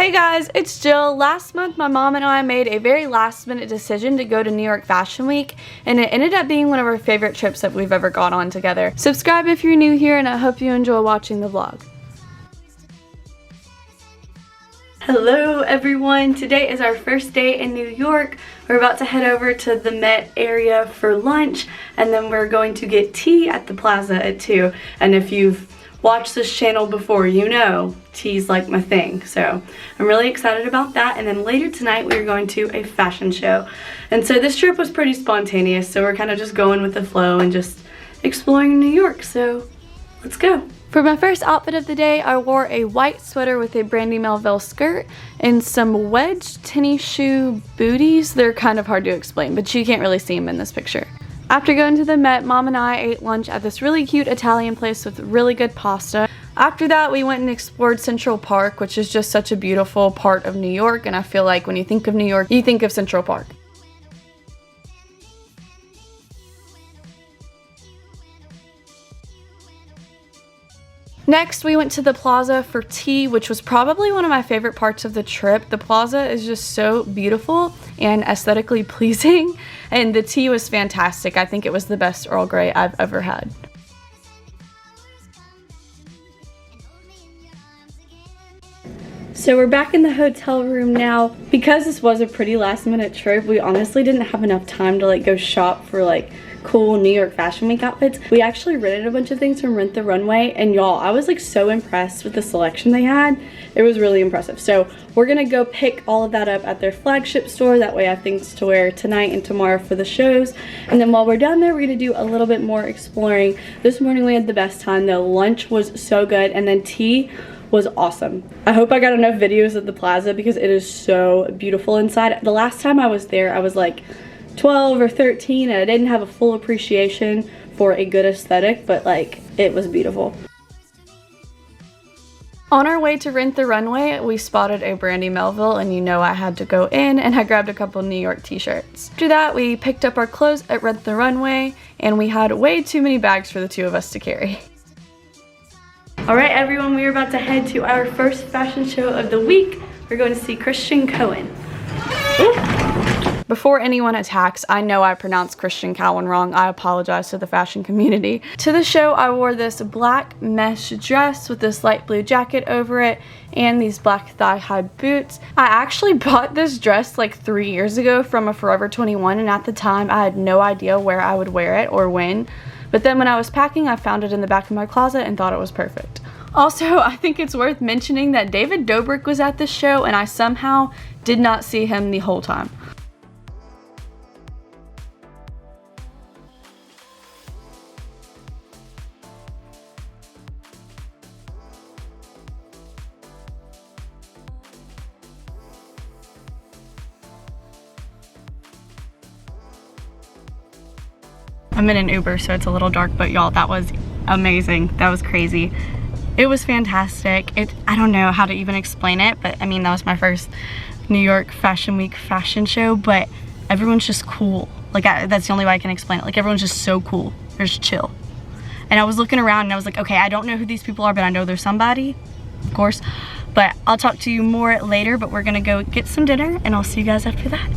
Hey guys, it's Jill. Last month my mom and I made a very last minute decision to go to New York Fashion Week, and it ended up being one of our favorite trips that we've ever gone on together. Subscribe if you're new here, and I hope you enjoy watching the vlog. Hello everyone, today is our first day in New York. We're about to head over to the Met area for lunch, and then we're going to get tea at the plaza at 2. And if you've watched this channel before, you know tea's like my thing, so I'm really excited about that. And then later tonight we're going to a fashion show, and so this trip was pretty spontaneous, so we're kind of just going with the flow and just exploring New York, so let's go. For my first outfit of the day, I wore a white sweater with a Brandy Melville skirt and some wedge tennis shoe booties. They're kind of hard to explain, but you can't really see them in this picture. After going to the Met, Mom and I ate lunch at this really cute Italian place with really good pasta. After that, we went and explored Central Park, which is just such a beautiful part of New York, and I feel like when you think of New York, you think of Central Park. Next, we went to the plaza for tea, which was probably one of my favorite parts of the trip. The plaza is just so beautiful and aesthetically pleasing, and the tea was fantastic. I think it was the best Earl Grey I've ever had. So we're back in the hotel room now. Because this was a pretty last minute trip, we honestly didn't have enough time to go shop for cool New York Fashion Week outfits. We actually rented a bunch of things from Rent the Runway, and y'all, I was so impressed with the selection they had. It was really impressive. So we're gonna go pick all of that up at their flagship store. That way I have things to wear tonight and tomorrow for the shows. And then while we're down there, we're gonna do a little bit more exploring. This morning we had the best time though. Lunch was so good, and then tea was awesome. I hope I got enough videos at the plaza because it is so beautiful inside. The last time I was there, I was 12 or 13, and I didn't have a full appreciation for a good aesthetic, but it was beautiful. On our way to Rent the Runway, we spotted a Brandy Melville, and you know I had to go in, and I grabbed a couple New York t-shirts. After that, we picked up our clothes at Rent the Runway, and we had way too many bags for the two of us to carry. Alright everyone, we are about to head to our first fashion show of the week. We're going to see Christian Cohen. Ooh. Before anyone attacks, I know I pronounced Christian Cowan wrong. I apologize to the fashion community. To the show, I wore this black mesh dress with this light blue jacket over it and these black thigh-high boots. I actually bought this dress 3 years ago from a Forever 21, and at the time I had no idea where I would wear it or when. But then when I was packing, I found it in the back of my closet and thought it was perfect. Also, I think it's worth mentioning that David Dobrik was at this show, and I somehow did not see him the whole time. I'm in an Uber, so it's a little dark, but y'all, that was amazing. That was crazy. It was fantastic. I don't know how to even explain it, but I mean, that was my first New York Fashion Week fashion show, but everyone's just cool. That's the only way I can explain it. Everyone's just so cool. They're just chill. And I was looking around and I was like, okay, I don't know who these people are, but I know there's somebody, of course. But I'll talk to you more later, but we're gonna go get some dinner, and I'll see you guys after that.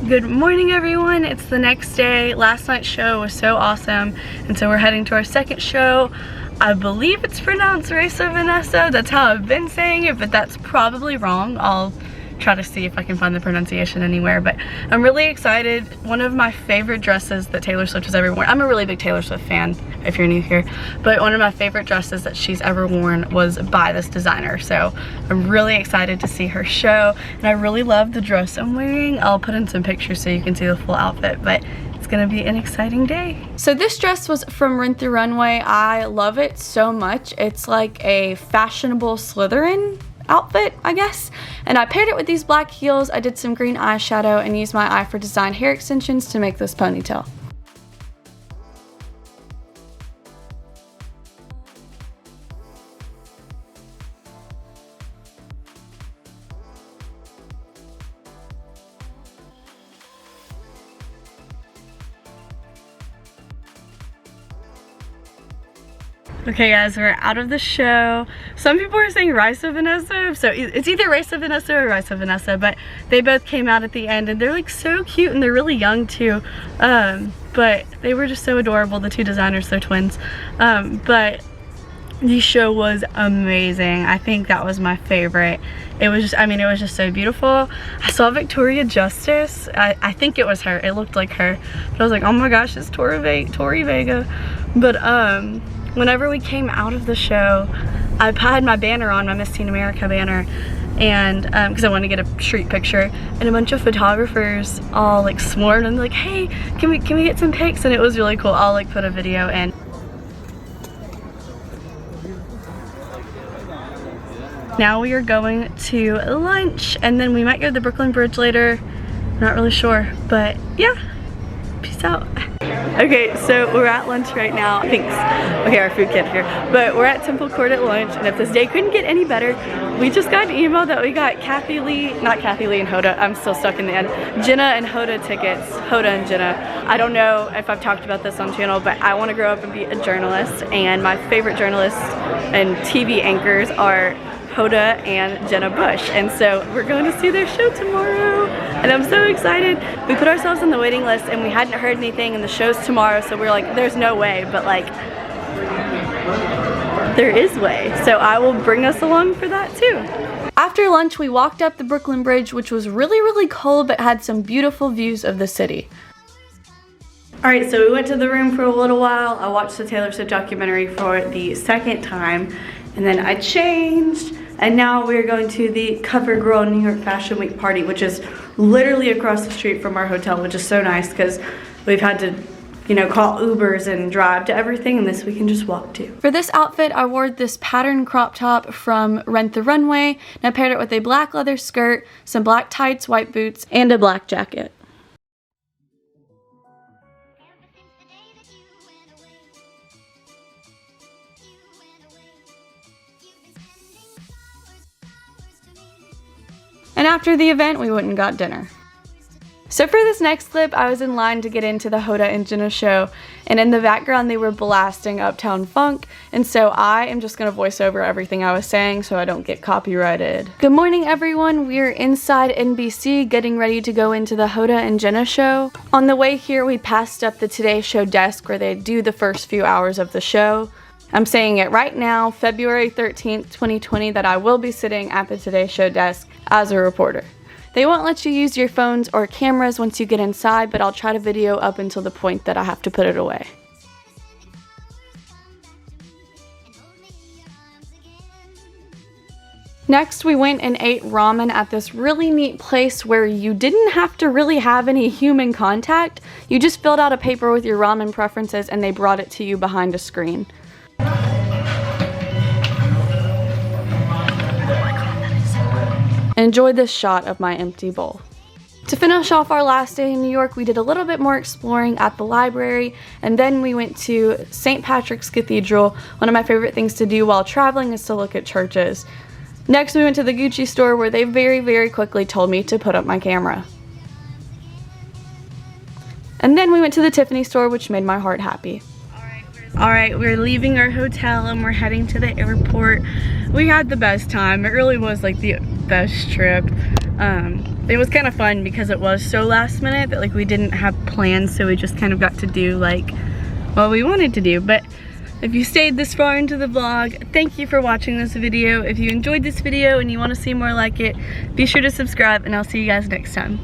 Good morning everyone, it's the next day. Last night's show was so awesome, and so we're heading to our second show. I believe it's pronounced Raisa Vanessa, that's how I've been saying it, but that's probably wrong. I'll try to see if I can find the pronunciation anywhere, but I'm really excited. One of my favorite dresses that Taylor Swift has ever worn, I'm a really big Taylor Swift fan if you're new here, but one of my favorite dresses that she's ever worn was by this designer, so I'm really excited to see her show, and I really love the dress I'm wearing. I'll put in some pictures so you can see the full outfit, but it's gonna be an exciting day. So this dress was from Rent the Runway. I love it so much. It's like a fashionable Slytherin outfit, I guess, and I paired it with these black heels. I did some green eyeshadow and used my Eye for Design hair extensions to make this ponytail. Okay guys, we're out of the show. Some people are saying Rice of Vanessa, so it's either Rice of Vanessa or Rice of Vanessa, but they both came out at the end and they're like so cute and they're really young too. But they were just so adorable, the two designers, they're twins. But the show was amazing. I think that was my favorite. It was just, I mean, it was just so beautiful. I saw Victoria Justice. I think it was her. It looked like her. But I was like, oh my gosh, it's Tori Vega. But whenever we came out of the show, I had my banner on, my Miss Teen America banner, and because I wanted to get a street picture, and a bunch of photographers all like sworn and like, hey, can we get some pics? And it was really cool. I'll like put a video in. Now we are going to lunch, and then we might go to the Brooklyn Bridge later. Not really sure, but yeah, peace out. Okay, so we're at lunch right now. Thanks. Okay, our food kit here. But we're at Temple Court at lunch, and if this day couldn't get any better, we just got an email that we got Kathy Lee and Hoda, I'm still stuck in the end, Jenna and Hoda tickets, Hoda and Jenna. I don't know if I've talked about this on the channel, but I want to grow up and be a journalist, and my favorite journalists and TV anchors are Hoda and Jenna Bush, and so we're going to see their show tomorrow and I'm so excited. We put ourselves on the waiting list and we hadn't heard anything, and the show's tomorrow, so we're like, there's no way, but like there is way, so I will bring us along for that too. After lunch we walked up the Brooklyn Bridge, which was really cold but had some beautiful views of the city. Alright, so we went to the room for a little while. I watched the Taylor Swift documentary for the second time, and then I changed, and now we're going to the CoverGirl New York Fashion Week party, which is literally across the street from our hotel, which is so nice because we've had to, you know, call Ubers and drive to everything, and this we can just walk to. For this outfit, I wore this pattern crop top from Rent the Runway, and I paired it with a black leather skirt, some black tights, white boots, and a black jacket. And after the event, we went and got dinner. So for this next clip, I was in line to get into the Hoda and Jenna show, and in the background they were blasting Uptown Funk, and so I am just gonna voice over everything I was saying so I don't get copyrighted. Good morning everyone, we're inside NBC getting ready to go into the Hoda and Jenna show. On the way here we passed up the Today Show desk where they do the first few hours of the show. I'm saying it right now, February 13th, 2020, that I will be sitting at the Today Show desk as a reporter. They won't let you use your phones or cameras once you get inside, but I'll try to video up until the point that I have to put it away. Next, we went and ate ramen at this really neat place where you didn't have to really have any human contact. You just filled out a paper with your ramen preferences and they brought it to you behind a screen. Enjoy this shot of my empty bowl. To finish off our last day in New York, we did a little bit more exploring at the library, and then we went to St. Patrick's Cathedral. One of my favorite things to do while traveling is to look at churches. Next, we went to the Gucci store where they very quickly told me to put up my camera. And then we went to the Tiffany store, which made my heart happy. Alright, we're leaving our hotel and we're heading to the airport. We had the best time. It really was like the best trip. It was kind of fun because it was so last minute that like we didn't have plans, so we just kind of got to do like what we wanted to do. But if you stayed this far into the vlog, thank you for watching this video. If you enjoyed this video and you want to see more like it, be sure to subscribe, and I'll see you guys next time.